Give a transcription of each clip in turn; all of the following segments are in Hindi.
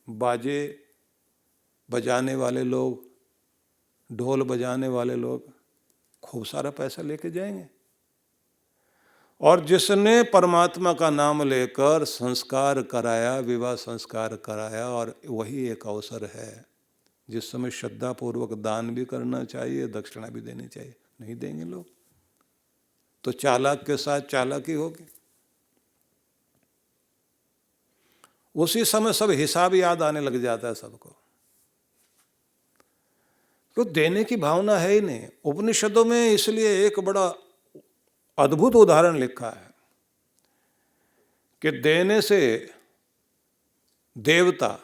बाजे बजाने वाले लोग, ढोल बजाने वाले लोग खूब सारा पैसा लेके जाएंगे। और जिसने परमात्मा का नाम लेकर संस्कार कराया, विवाह संस्कार कराया, और वही एक अवसर है जिस समय श्रद्धापूर्वक दान भी करना चाहिए, दक्षिणा भी देनी चाहिए। नहीं देंगे लोग तो चालाक के साथ चालाकी होगी। उसी समय सब हिसाब याद आने लग जाता है सबको, तो देने की भावना है ही नहीं। उपनिषदों में इसलिए एक बड़ा अद्भुत उदाहरण लिखा है कि देने से देवता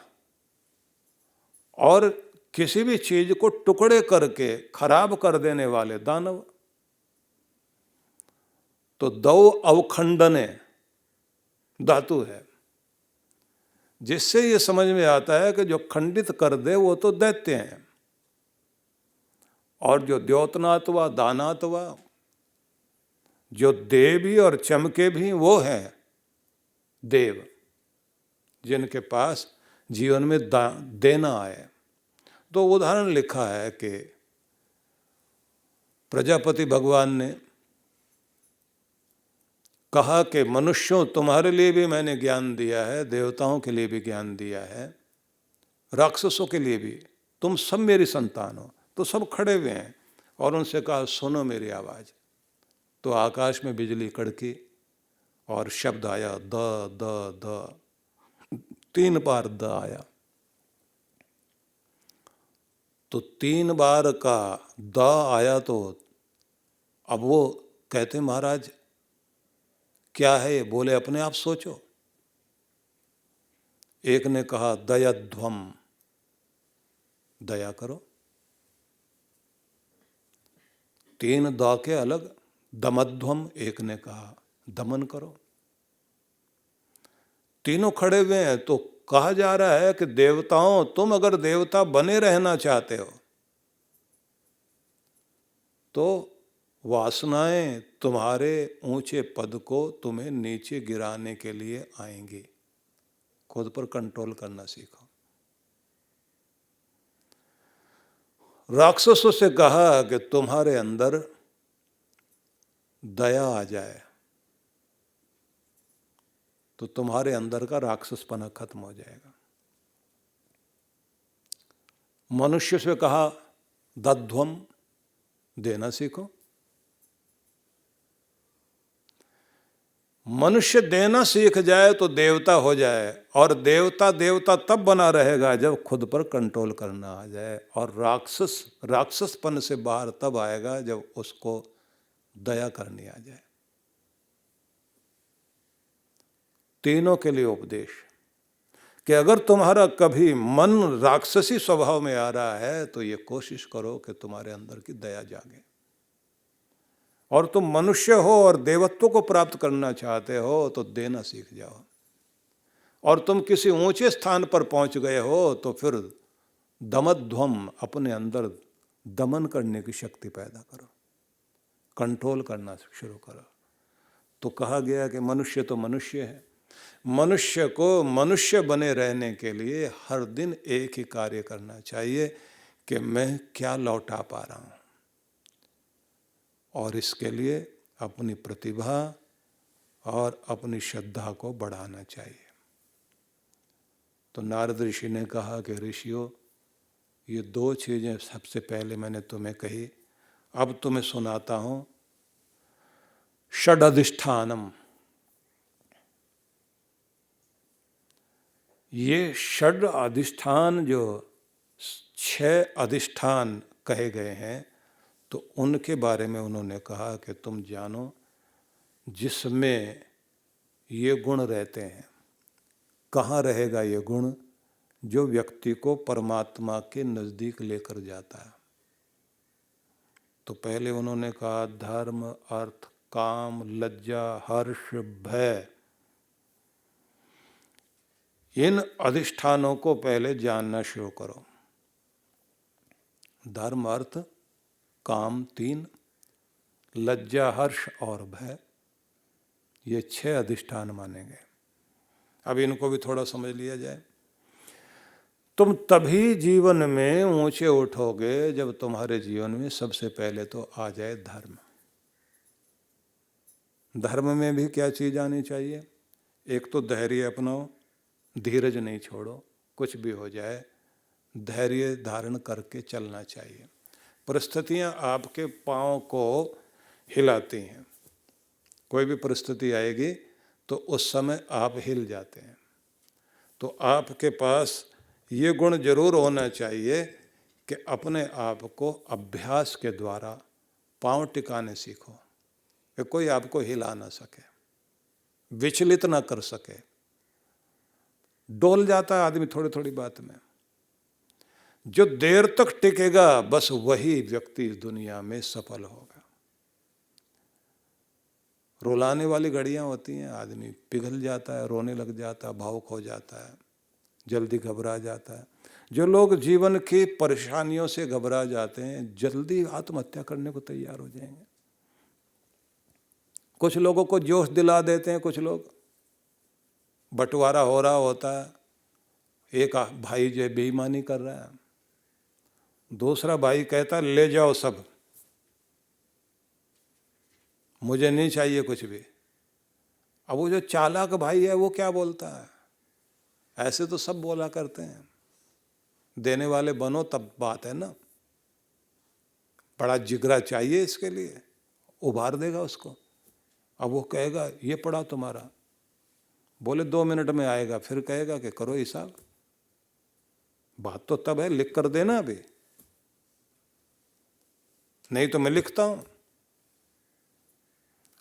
और किसी भी चीज को टुकड़े करके खराब कर देने वाले दानव। तो दौ अवखंडने धातु है, जिससे ये समझ में आता है कि जो खंडित कर दे वो तो दैत्य हैं, और जो द्योतनात्वा दानात्वा, जो दे भी और चमके भी, वो हैं देव, जिनके पास जीवन में देना आए। तो उदाहरण लिखा है कि प्रजापति भगवान ने कहा कि मनुष्यों तुम्हारे लिए भी मैंने ज्ञान दिया है, देवताओं के लिए भी ज्ञान दिया है, राक्षसों के लिए भी, तुम सब मेरी संतान हो। तो सब खड़े हुए हैं और उनसे कहा सुनो मेरी आवाज़। तो आकाश में बिजली कड़की और शब्द आया the the the, 3 bar the आया। तो 3 बार का द आया तो अब वो कहते महाराज क्या है ये? बोले अपने आप सोचो। एक ने कहा दयाध्वम, दया करो। 3 द के अलग, दमध्वम एक ने कहा दमन करो। तीनों खड़े हुए हैं। तो कहा जा रहा है कि देवताओं, तुम अगर देवता बने रहना चाहते हो तो वासनाएं तुम्हारे ऊंचे पद को तुम्हें नीचे गिराने के लिए आएंगी। खुद पर कंट्रोल करना सीखो। राक्षसों से कहा कि तुम्हारे अंदर दया आ जाए तो तुम्हारे अंदर का राक्षसपना खत्म हो जाएगा। मनुष्य से कहा दध्वम, देना सीखो। मनुष्य देना सीख जाए तो देवता हो जाए, और देवता देवता तब बना रहेगा जब खुद पर कंट्रोल करना आ जाए, और राक्षसपन से बाहर तब आएगा जब उसको दया करनी आ जाए। तीनों के लिए उपदेश कि अगर तुम्हारा कभी मन राक्षसी स्वभाव में आ रहा है तो ये कोशिश करो कि तुम्हारे अंदर की दया जागे, और तुम मनुष्य हो और देवत्व को प्राप्त करना चाहते हो तो देना सीख जाओ, और तुम किसी ऊंचे स्थान पर पहुंच गए हो तो फिर दमध्वम, अपने अंदर दमन करने की शक्ति पैदा करो, कंट्रोल करना शुरू करो। तो कहा गया कि मनुष्य तो मनुष्य है, मनुष्य को मनुष्य बने रहने के लिए हर दिन एक ही कार्य करना चाहिए कि मैं क्या लौटा पा रहा हूं, और इसके लिए अपनी प्रतिभा और अपनी श्रद्धा को बढ़ाना चाहिए। तो नारद ऋषि ने कहा कि ऋषियों, ये 2 चीज़ें सबसे पहले मैंने तुम्हें कही, अब तुम्हें सुनाता हूं षडधिष्ठानम। ये षड अधिष्ठान, जो 6 अधिष्ठान कहे गए हैं, तो उनके बारे में उन्होंने कहा कि तुम जानो जिसमें ये गुण रहते हैं। कहाँ रहेगा ये गुण? जो व्यक्ति को परमात्मा के नज़दीक लेकर जाता है। तो पहले उन्होंने कहा धर्म, अर्थ, काम, लज्जा, हर्ष, भय, इन अधिष्ठानों को पहले जानना शुरू करो। धर्म, अर्थ, काम 3, लज्जा, हर्ष और भय, ये 6 अधिष्ठान माने गए। अब इनको भी थोड़ा समझ लिया जाए। तुम तभी जीवन में ऊंचे उठोगे जब तुम्हारे जीवन में सबसे पहले तो आ जाए धर्म। धर्म में भी क्या चीज आनी चाहिए? एक तो धैर्य अपनाओ, धीरज नहीं छोड़ो, कुछ भी हो जाए धैर्य धारण करके चलना चाहिए। परिस्थितियां आपके पांव को हिलाती हैं, कोई भी परिस्थिति आएगी तो उस समय आप हिल जाते हैं। तो आपके पास ये गुण जरूर होना चाहिए कि अपने आप को अभ्यास के द्वारा पांव टिकाने सीखो, कि कोई आपको हिला ना सके, विचलित ना कर सके। डोल जाता है आदमी थोड़ी थोड़ी बात में। जो देर तक टिकेगा बस वही व्यक्ति इस दुनिया में सफल होगा। रुलाने वाली घड़ियां होती हैं, आदमी पिघल जाता है, रोने लग जाता है, भावुक हो जाता है, जल्दी घबरा जाता है। जो लोग जीवन की परेशानियों से घबरा जाते हैं जल्दी आत्महत्या करने को तैयार हो जाएंगे। कुछ लोगों को जोश दिला देते हैं, कुछ लोग बंटवारा हो रहा होता है, एक भाई जो बेईमानी कर रहा है, दूसरा भाई कहता है ले जाओ सब, मुझे नहीं चाहिए कुछ भी। अब वो जो चालाक भाई है वो क्या बोलता है? ऐसे तो सब बोला करते हैं, देने वाले बनो तब बात है ना। बड़ा जिगरा चाहिए इसके लिए, उभार देगा उसको। अब वो कहेगा ये पड़ा तुम्हारा, बोले 2 मिनट में आएगा, फिर कहेगा कि करो हिसाब। बात तो तब है, लिख कर देना अभी, नहीं तो मैं लिखता हूं।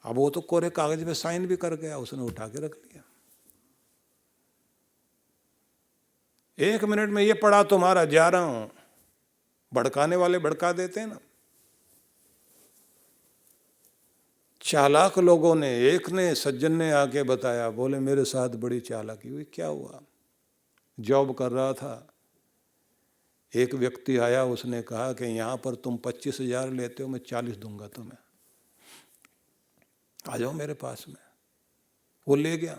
अब वो तो कोरे कागज पे साइन भी कर गया, उसने उठा के रख लिया। 1 मिनट में ये पड़ा तुम्हारा, जा रहा हूं। भड़काने वाले भड़का देते हैं ना। चालाक लोगों ने, एक ने सज्जन ने आके बताया, बोले मेरे साथ बड़ी चालाकी हुई। क्या हुआ? जॉब कर रहा था, एक व्यक्ति आया, उसने कहा कि यहाँ पर तुम 25,000 लेते हो, मैं 40 दूंगा तुम्हें, आ जाओ मेरे पास में। वो ले गया,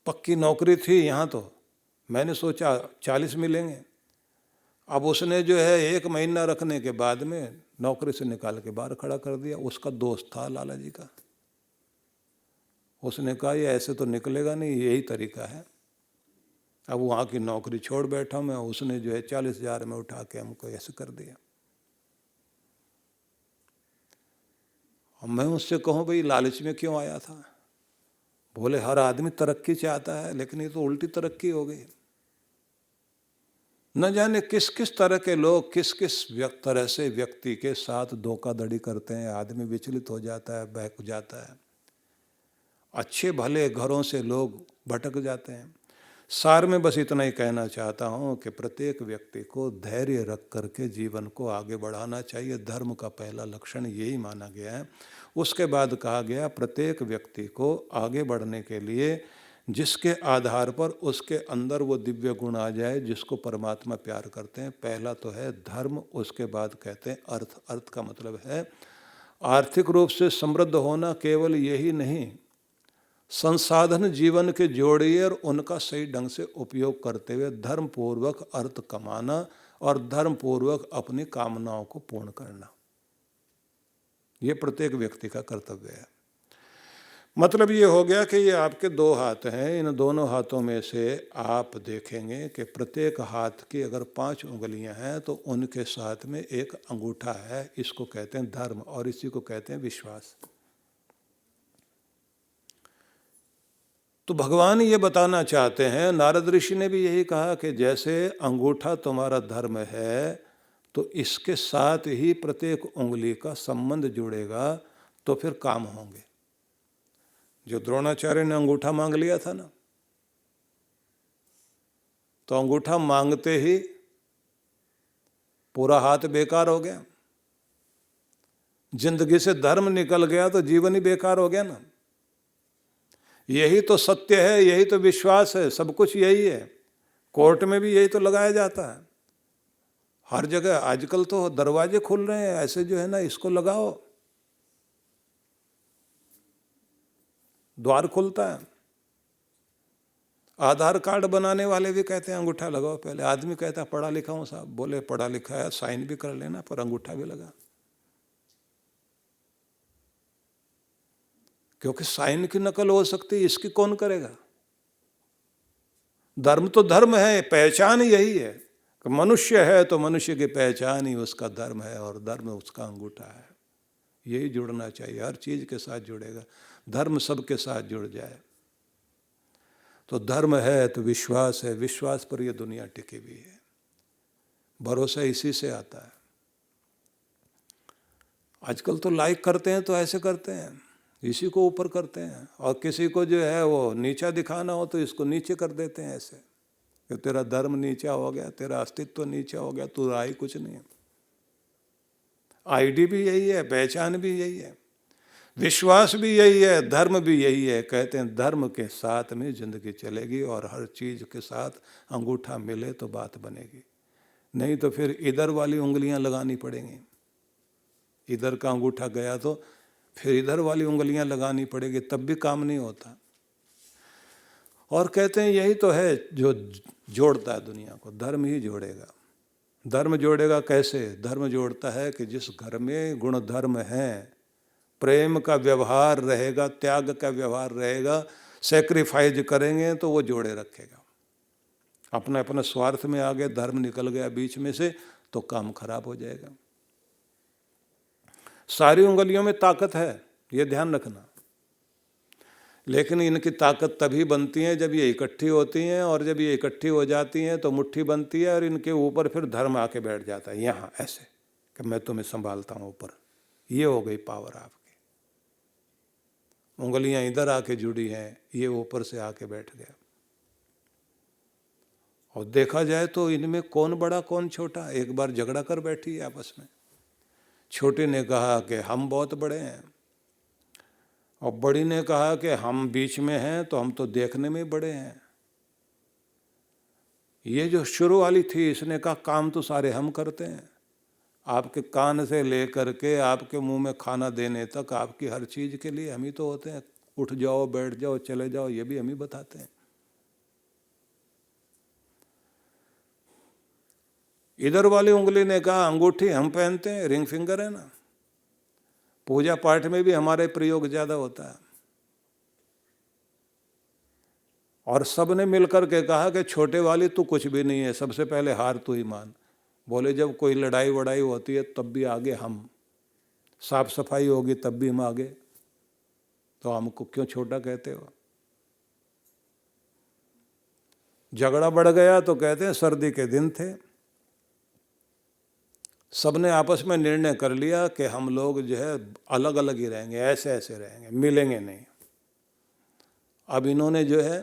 पक्की नौकरी थी यहाँ, तो मैंने सोचा 40 मिलेंगे। अब उसने जो है 1 महीना रखने के बाद में नौकरी से निकाल के बाहर खड़ा कर दिया। उसका दोस्त था लाला जी का, उसने कहा ये ऐसे तो निकलेगा नहीं, यही तरीका है। अब वहाँ की नौकरी छोड़ बैठा मैं, उसने जो है 40,000 में उठा के हमको ऐसे कर दिया। और मैं उससे कहूँ भाई लालच में क्यों आया था? बोले हर आदमी तरक्की चाहता है, लेकिन ये तो उल्टी तरक्की हो गई। न जाने किस किस तरह के लोग किस किस तरह से व्यक्ति के साथ धोखाधड़ी करते हैं, आदमी विचलित हो जाता है, बहक जाता है। अच्छे भले घरों से लोग भटक जाते हैं। सार में बस इतना ही कहना चाहता हूँ कि प्रत्येक व्यक्ति को धैर्य रख करके जीवन को आगे बढ़ाना चाहिए। धर्म का पहला लक्षण यही माना गया है। उसके बाद कहा गया प्रत्येक व्यक्ति को आगे बढ़ने के लिए जिसके आधार पर उसके अंदर वो दिव्य गुण आ जाए जिसको परमात्मा प्यार करते हैं। पहला तो है धर्म, उसके बाद कहते हैं अर्थ। अर्थ का मतलब है आर्थिक रूप से समृद्ध होना। केवल यही नहीं, संसाधन जीवन के जोड़िए और उनका सही ढंग से उपयोग करते हुए धर्म पूर्वक अर्थ कमाना और धर्म पूर्वक अपनी कामनाओं को पूर्ण करना, ये प्रत्येक व्यक्ति का कर्तव्य है। मतलब ये हो गया कि ये आपके 2 हाथ हैं, इन दोनों हाथों में से आप देखेंगे कि प्रत्येक हाथ की अगर 5 उंगलियां हैं तो उनके साथ में एक अंगूठा है। इसको कहते हैं धर्म और इसी को कहते हैं विश्वास। तो भगवान ये बताना चाहते हैं, नारद ऋषि ने भी यही कहा कि जैसे अंगूठा तुम्हारा धर्म है तो इसके साथ ही प्रत्येक उंगली का संबंध जुड़ेगा तो फिर काम होंगे। जो द्रोणाचार्य ने अंगूठा मांग लिया था ना, तो अंगूठा मांगते ही पूरा हाथ बेकार हो गया। जिंदगी से धर्म निकल गया तो जीवन ही बेकार हो गया ना। यही तो सत्य है, यही तो विश्वास है, सब कुछ यही है। कोर्ट में भी यही तो लगाया जाता है, हर जगह। आजकल तो दरवाजे खुल रहे हैं ऐसे, जो है ना, इसको लगाओ, द्वार खुलता है। आधार कार्ड बनाने वाले भी कहते हैं अंगूठा लगाओ पहले। आदमी कहता है पढ़ा लिखा हूं साहब, बोले पढ़ा लिखा है, साइन भी कर लेना पर अंगूठा भी लगा, क्योंकि साइन की नकल हो सकती है, इसकी कौन करेगा। धर्म तो धर्म है, पहचान यही है कि मनुष्य है तो मनुष्य की पहचान ही उसका धर्म है और धर्म उसका अंगूठा है। यही जुड़ना चाहिए, हर चीज के साथ जुड़ेगा, धर्म सबके साथ जुड़ जाए। तो धर्म है तो विश्वास है, विश्वास पर यह दुनिया टिकी हुई है, भरोसा इसी से आता है। आजकल तो लाइक करते हैं तो ऐसे करते हैं, इसी को ऊपर करते हैं, और किसी को जो है वो नीचा दिखाना हो तो इसको नीचे कर देते हैं ऐसे कि तेरा धर्म नीचा हो गया, तेरा अस्तित्व नीचा हो गया, तू रहा ही कुछ नहीं है। आईडी भी यही है, पहचान भी यही है, विश्वास भी यही है, धर्म भी यही है। कहते हैं धर्म के साथ में जिंदगी चलेगी और हर चीज के साथ अंगूठा मिले तो बात बनेगी, नहीं तो फिर इधर वाली उंगलियां लगानी पड़ेंगी। इधर का अंगूठा गया तो फिर इधर वाली उंगलियां लगानी पड़ेगी, तब भी काम नहीं होता। और कहते हैं यही तो है जो जोड़ता है दुनिया को, धर्म ही जोड़ेगा। धर्म जोड़ेगा कैसे? धर्म जोड़ता है कि जिस घर में गुण धर्म है, प्रेम का व्यवहार रहेगा, त्याग का व्यवहार रहेगा, सेक्रीफाइज करेंगे तो वो जोड़े रखेगा। अपने अपने स्वार्थ में आगे धर्म निकल गया बीच में से तो काम खराब हो जाएगा। सारी उंगलियों में ताकत है, ये ध्यान रखना, लेकिन इनकी ताकत तभी बनती है जब ये इकट्ठी होती हैं, और जब ये इकट्ठी हो जाती हैं तो मुट्ठी बनती है और इनके ऊपर फिर धर्म आके बैठ जाता है यहाँ ऐसे कि मैं तुम्हें संभालता हूँ ऊपर। ये हो गई पावर आपकी। उंगलियां इधर आके जुड़ी हैं, ये ऊपर से आके बैठ गया। और देखा जाए तो इनमें कौन बड़ा कौन छोटा, एक बार झगड़ा कर बैठी है आपस में। छोटे ने कहा कि हम बहुत बड़े हैं, और बड़ी ने कहा कि हम बीच में हैं तो हम तो देखने में बड़े हैं। ये जो शुरू वाली थी, इसने कहा काम तो सारे हम करते हैं, आपके कान से लेकर के आपके मुंह में खाना देने तक, आपकी हर चीज के लिए हम ही तो होते हैं। उठ जाओ, बैठ जाओ, चले जाओ, ये भी हम ही बताते हैं। इधर वाली उंगली ने कहा अंगूठी हम पहनते हैं, रिंग फिंगर है ना, पूजा पाठ में भी हमारे प्रयोग ज्यादा होता है। और सब ने मिलकर के कहा कि छोटे वाली तू कुछ भी नहीं है, सबसे पहले हार तू ही मान। बोले जब कोई लड़ाई वड़ाई होती है तब भी आगे हम, साफ सफाई होगी तब भी हम आगे, तो हमको क्यों छोटा कहते हो। झगड़ा बढ़ गया तो कहते हैं सर्दी के दिन थे, सबने आपस में निर्णय कर लिया कि हम लोग जो है अलग अलग ही रहेंगे, ऐसे ऐसे रहेंगे, मिलेंगे नहीं। अब इन्होंने जो है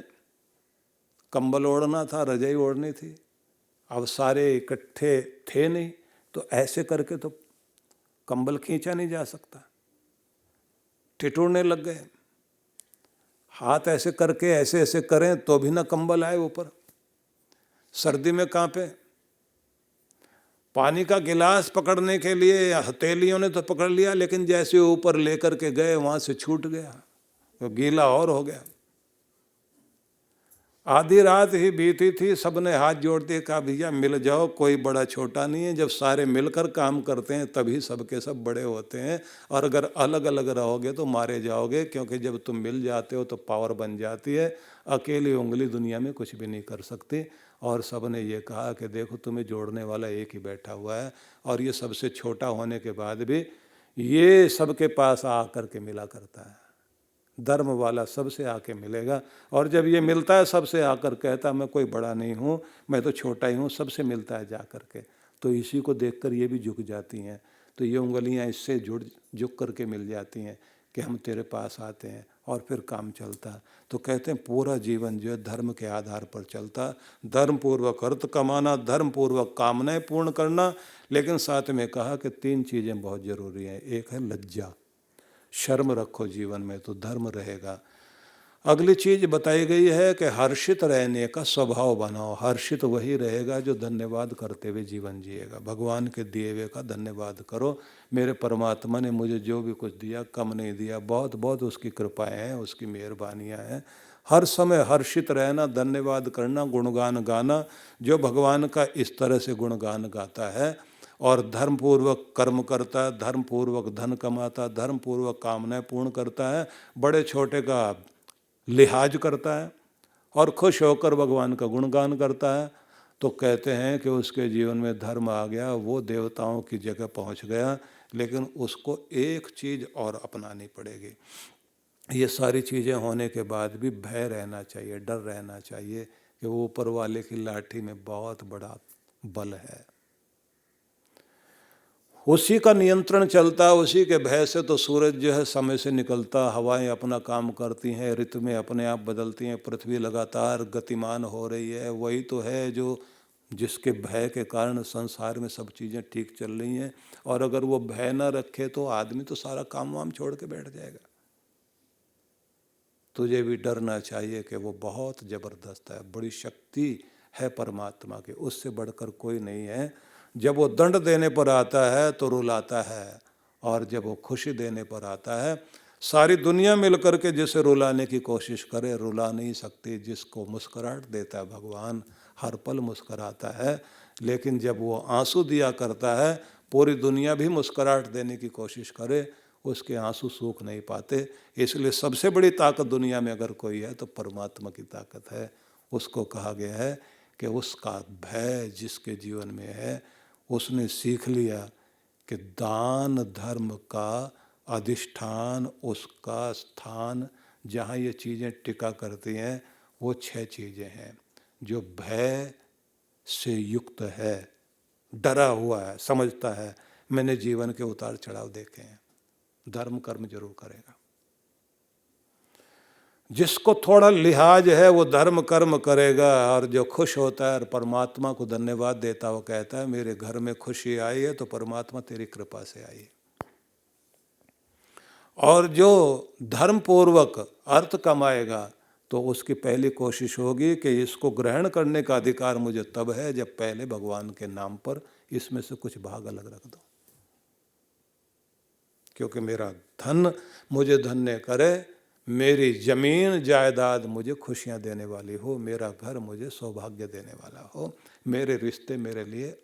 कंबल ओढ़ना था, रजाई ओढ़नी थी, अब सारे इकट्ठे थे नहीं, तो ऐसे करके तो कंबल खींचा नहीं जा सकता, ठिठुरने लग गए। हाथ ऐसे करके ऐसे ऐसे करें तो भी ना कंबल आए ऊपर, सर्दी में कांपे। पानी का गिलास पकड़ने के लिए हथेलियों ने तो पकड़ लिया, लेकिन जैसे ऊपर लेकर के गए वहां से छूट गया, तो गीला और हो गया। आधी रात ही बीती थी, सबने हाथ जोड़ दिए, कहा भैया मिल जाओ, कोई बड़ा छोटा नहीं है। जब सारे मिलकर काम करते हैं तभी सबके सब बड़े होते हैं, और अगर अलग अलग रहोगे तो मारे जाओगे, क्योंकि जब तुम मिल जाते हो तो पावर बन जाती है। अकेली उंगली दुनिया में कुछ भी नहीं कर सकती। और सबने ये कहा कि देखो तुम्हें जोड़ने वाला एक ही बैठा हुआ है, और ये सबसे छोटा होने के बाद भी ये सबके पास आकर के मिला करता है। धर्म वाला सबसे आके मिलेगा, और जब ये मिलता है सबसे आकर कहता मैं कोई बड़ा नहीं हूँ, मैं तो छोटा ही हूँ, सबसे मिलता है जा कर के, तो इसी को देखकर ये भी झुक जाती हैं। तो ये उंगलियाँ इससे झुक करके मिल जाती हैं कि हम तेरे पास आते हैं, और फिर काम चलता। तो कहते हैं पूरा जीवन जो है धर्म के आधार पर चलता। धर्म पूर्वक अर्थ कमाना, धर्म पूर्वक कामनाएं पूर्ण करना, लेकिन साथ में कहा कि 3 चीज़ें बहुत ज़रूरी हैं। एक है लज्जा, शर्म रखो जीवन में तो धर्म रहेगा। अगली चीज बताई गई है कि हर्षित रहने का स्वभाव बनाओ। हर्षित वही रहेगा जो धन्यवाद करते हुए जीवन जिएगा। भगवान के दिए हुए का धन्यवाद करो, मेरे परमात्मा ने मुझे जो भी कुछ दिया कम नहीं दिया, बहुत बहुत उसकी कृपाएं हैं, उसकी मेहरबानियां हैं। हर समय हर्षित रहना, धन्यवाद करना, गुणगान गाना। जो भगवान का इस तरह से गुणगान गाता है और धर्मपूर्वक कर्म करता है, धर्मपूर्वक धन कमाता है, धर्मपूर्वक कामनाएं पूर्ण करता है, बड़े छोटे का लिहाज करता है और खुश होकर भगवान का गुणगान करता है, तो कहते हैं कि उसके जीवन में धर्म आ गया, वो देवताओं की जगह पहुंच गया। लेकिन उसको एक चीज़ और अपनानी पड़ेगी। ये सारी चीज़ें होने के बाद भी भय रहना चाहिए, डर रहना चाहिए कि वो ऊपर वाले की लाठी में बहुत बड़ा बल है, उसी का नियंत्रण चलता है। उसी के भय से तो सूरज जो है समय से निकलता, हवाएं अपना काम करती हैं, ऋतुएं अपने आप बदलती हैं, पृथ्वी लगातार गतिमान हो रही है। वही तो है जो जिसके भय के कारण संसार में सब चीज़ें ठीक चल रही हैं। और अगर वो भय न रखे तो आदमी तो सारा काम वाम छोड़ के बैठ जाएगा। तुझे भी डरना चाहिए कि वो बहुत ज़बरदस्त है, बड़ी शक्ति है परमात्मा की, उससे बढ़कर कोई नहीं है। जब वो दंड देने पर आता है तो रुलाता है, और जब वो खुशी देने पर आता है, सारी दुनिया मिलकर के जिसे रुलाने की कोशिश करे रुला नहीं सकती। जिसको मुस्कुराहट देता है भगवान, हर पल मुस्कुराता है। लेकिन जब वो आंसू दिया करता है, पूरी दुनिया भी मुस्कुराहट देने की कोशिश करे, उसके आंसू सूख नहीं पाते। इसलिए सबसे बड़ी ताकत दुनिया में अगर कोई है तो परमात्मा की ताकत है। उसको कहा गया है कि उसका भय जिसके जीवन में है, उसने सीख लिया कि दान धर्म का अधिष्ठान, उसका स्थान, जहाँ ये चीज़ें टिका करती हैं, वो 6 चीज़ें हैं। जो भय से युक्त है, डरा हुआ है, समझता है मैंने जीवन के उतार चढ़ाव देखे हैं, धर्म कर्म जरूर करेगा। जिसको थोड़ा लिहाज है वो धर्म कर्म करेगा। और जो खुश होता है और परमात्मा को धन्यवाद देता, वो कहता है मेरे घर में खुशी आई है तो परमात्मा तेरी कृपा से आई। और जो धर्म पूर्वक अर्थ कमाएगा तो उसकी पहली कोशिश होगी कि इसको ग्रहण करने का अधिकार मुझे तब है जब पहले भगवान के नाम पर इसमें से कुछ भाग अलग रख दो, क्योंकि मेरा धन मुझे धन्य करे, मेरी जमीन जायदाद मुझे खुशियां देने वाली हो, मेरा घर मुझे सौभाग्य देने वाला हो, मेरे रिश्ते मेरे लिए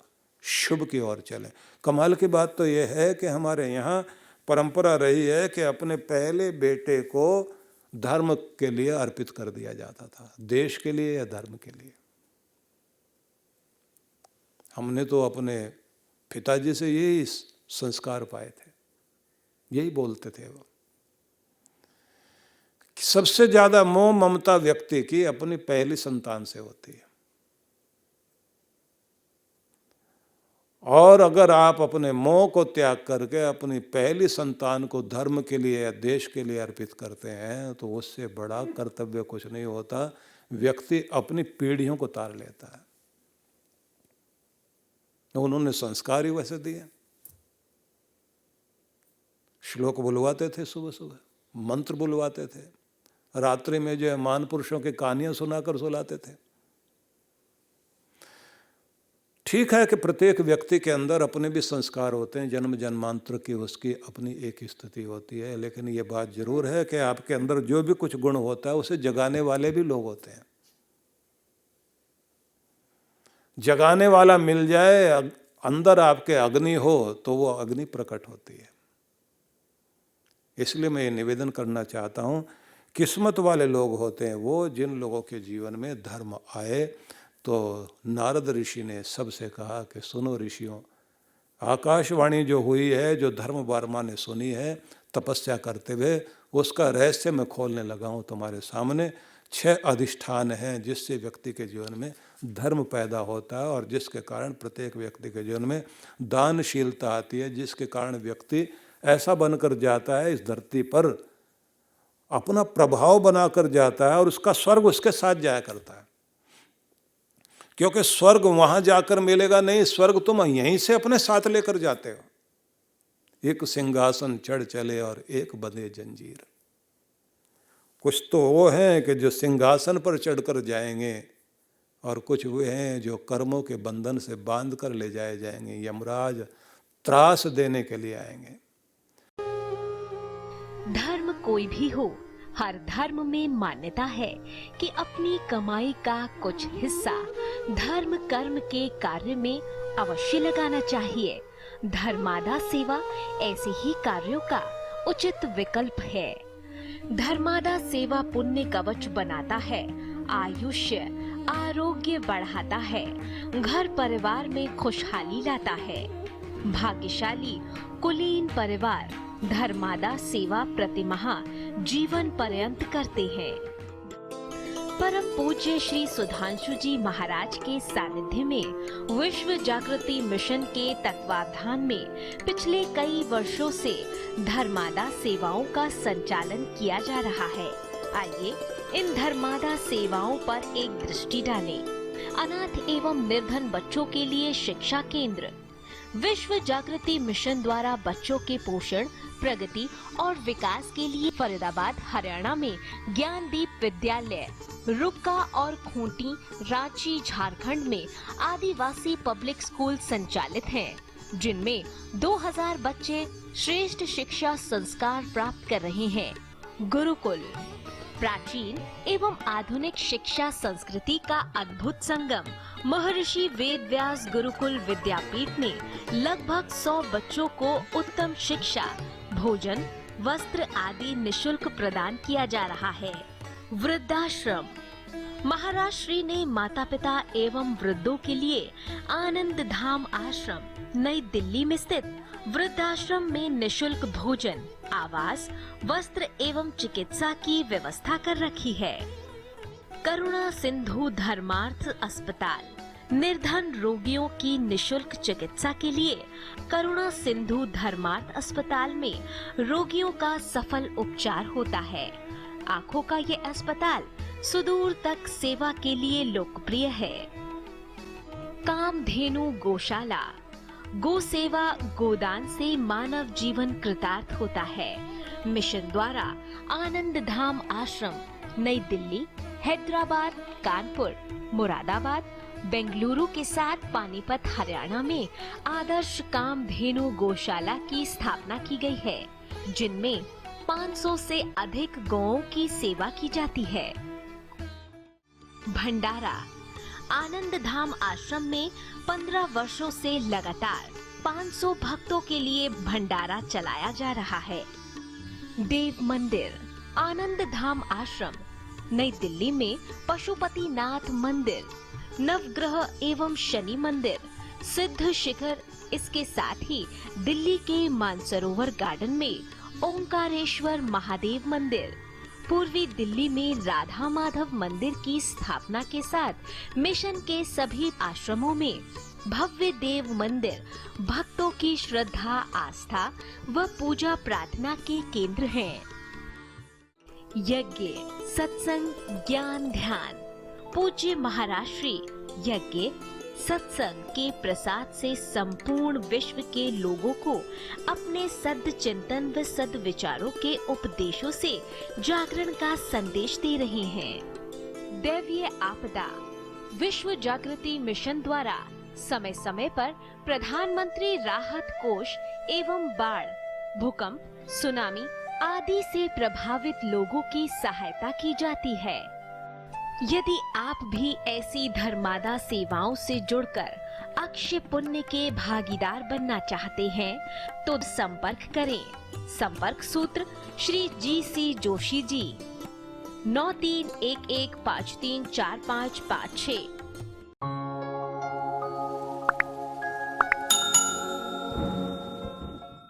शुभ की ओर चले। कमाल की बात तो यह है कि हमारे यहाँ परंपरा रही है कि अपने पहले बेटे को धर्म के लिए अर्पित कर दिया जाता था, देश के लिए या धर्म के लिए। हमने तो अपने पिताजी से यही संस्कार पाए थे, यही बोलते थे वो। सबसे ज्यादा मोह ममता व्यक्ति की अपनी पहली संतान से होती है। और अगर आप अपने मोह को त्याग करके अपनी पहली संतान को धर्म के लिए या देश के लिए अर्पित करते हैं तो उससे बड़ा कर्तव्य कुछ नहीं होता। व्यक्ति अपनी पीढ़ियों को तार लेता है। उन्होंने संस्कार ही वैसे दिए। श्लोक बुलवाते थे, सुबह सुबह मंत्र बुलवाते थे, रात्रि में जो है महान पुरुषों की कहानियां सुनाकर सुलाते थे। ठीक है कि प्रत्येक व्यक्ति के अंदर अपने भी संस्कार होते हैं, जन्म जन्मांतर की उसकी अपनी एक स्थिति होती है। लेकिन ये बात जरूर है कि आपके अंदर जो भी कुछ गुण होता है उसे जगाने वाले भी लोग होते हैं। जगाने वाला मिल जाए, अंदर आपके अग्नि हो तो वो अग्नि प्रकट होती है। इसलिए मैं ये निवेदन करना चाहता हूँ, किस्मत वाले लोग होते हैं वो जिन लोगों के जीवन में धर्म आए। तो नारद ऋषि ने सबसे कहा कि सुनो ऋषियों, आकाशवाणी जो हुई है, जो धर्म वर्मा ने सुनी है तपस्या करते हुए, उसका रहस्य मैं खोलने लगा हूँ तुम्हारे सामने। 6 अधिष्ठान हैं जिससे व्यक्ति के जीवन में धर्म पैदा होता है और जिसके कारण प्रत्येक व्यक्ति के जीवन में दानशीलता आती है, जिसके कारण व्यक्ति ऐसा बनकर जाता है, इस धरती पर अपना प्रभाव बनाकर जाता है और उसका स्वर्ग उसके साथ जाया करता है। क्योंकि स्वर्ग वहां जाकर मिलेगा नहीं, स्वर्ग तुम यहीं से अपने साथ लेकर जाते हो। एक सिंहासन चढ़ चले और एक बंधे जंजीर। कुछ तो वो हैं कि जो सिंहासन पर चढ़कर जाएंगे और कुछ वे हैं जो कर्मों के बंधन से बांध कर ले जाए जाएंगे। यमराज त्रास देने के लिए आएंगे। धर्म कोई भी हो, हर धर्म में मान्यता है कि अपनी कमाई का कुछ हिस्सा धर्म कर्म के कार्य में अवश्य लगाना चाहिए। धर्मादा सेवा ऐसे ही कार्यों का उचित विकल्प है। धर्मादा सेवा पुण्य कवच बनाता है, आयुष्य आरोग्य बढ़ाता है, घर परिवार में खुशहाली लाता है। भाग्यशाली कुलीन परिवार धर्मादा सेवा प्रतिमाह जीवन पर्यंत करते हैं। परम पूज्य श्री सुधांशु जी महाराज के सानिध्य में विश्व जागृति मिशन के तत्वावधान में पिछले कई वर्षों से धर्मादा सेवाओं का संचालन किया जा रहा है। आइए इन धर्मादा सेवाओं पर एक दृष्टि डालें। अनाथ एवं निर्धन बच्चों के लिए शिक्षा केंद्र। विश्व जागृति मिशन द्वारा बच्चों के पोषण, प्रगति और विकास के लिए फरीदाबाद हरियाणा में ज्ञानदीप विद्यालय, रुक्का और खूंटी रांची झारखंड में आदिवासी पब्लिक स्कूल संचालित हैं, जिनमें 2000 बच्चे श्रेष्ठ शिक्षा संस्कार प्राप्त कर रहे हैं। गुरुकुल प्राचीन एवं आधुनिक शिक्षा संस्कृति का अद्भुत संगम महर्षि वेद व्यास गुरुकुल विद्यापीठ में लगभग 100 बच्चों को उत्तम शिक्षा, भोजन, वस्त्र आदि निशुल्क प्रदान किया जा रहा है। वृद्धाश्रम महाराष्ट्र ने माता पिता एवं वृद्धों के लिए आनंद धाम आश्रम नई दिल्ली में स्थित वृद्धाश्रम में निशुल्क भोजन, आवास, वस्त्र एवं चिकित्सा की व्यवस्था कर रखी है। करुणा सिंधु धर्मार्थ अस्पताल निर्धन रोगियों की निशुल्क चिकित्सा के लिए करुणा सिंधु धर्मार्थ अस्पताल में रोगियों का सफल उपचार होता है। आँखों का ये अस्पताल सुदूर तक सेवा के लिए लोकप्रिय है। कामधेनु गौशाला गो सेवा गोदान से मानव जीवन कृतार्थ होता है। मिशन द्वारा आनंद धाम आश्रम नई दिल्ली, हैदराबाद, कानपुर, मुरादाबाद, बेंगलुरु के साथ पानीपत हरियाणा में आदर्श कामधेनु गौशाला की स्थापना की गई है, जिनमें 500 से अधिक गौओं की सेवा की जाती है। भंडारा आनंद धाम आश्रम में 15 वर्षों से लगातार 500 भक्तों के लिए भंडारा चलाया जा रहा है। देव मंदिर आनंद धाम आश्रम नई दिल्ली में पशुपति नाथ मंदिर, नवग्रह एवं शनि मंदिर, सिद्ध शिखर, इसके साथ ही दिल्ली के मानसरोवर गार्डन में ओंकारेश्वर महादेव मंदिर, पूर्वी दिल्ली में राधा माधव मंदिर की स्थापना के साथ मिशन के सभी आश्रमों में भव्य देव मंदिर भक्तों की श्रद्धा, आस्था व पूजा प्रार्थना के केंद्र हैं। यज्ञ, सत्संग, ज्ञान, ध्यान पूज्य महाराष्ट्री यज्ञ सत्संग के प्रसाद से संपूर्ण विश्व के लोगों को अपने सद् चिंतन व सद् विचारों के उपदेशों से जागरण का संदेश दे रहे हैं। दैवीय आपदा विश्व जागृति मिशन द्वारा समय समय पर प्रधानमंत्री राहत कोष एवं बाढ़, भूकंप, सुनामी आदि से प्रभावित लोगों की सहायता की जाती है। यदि आप भी ऐसी धर्मादा सेवाओं से जुड़कर अक्षय पुण्य के भागीदार बनना चाहते हैं तो संपर्क करें। संपर्क सूत्र श्री जी.सी. जोशी जी 9311534556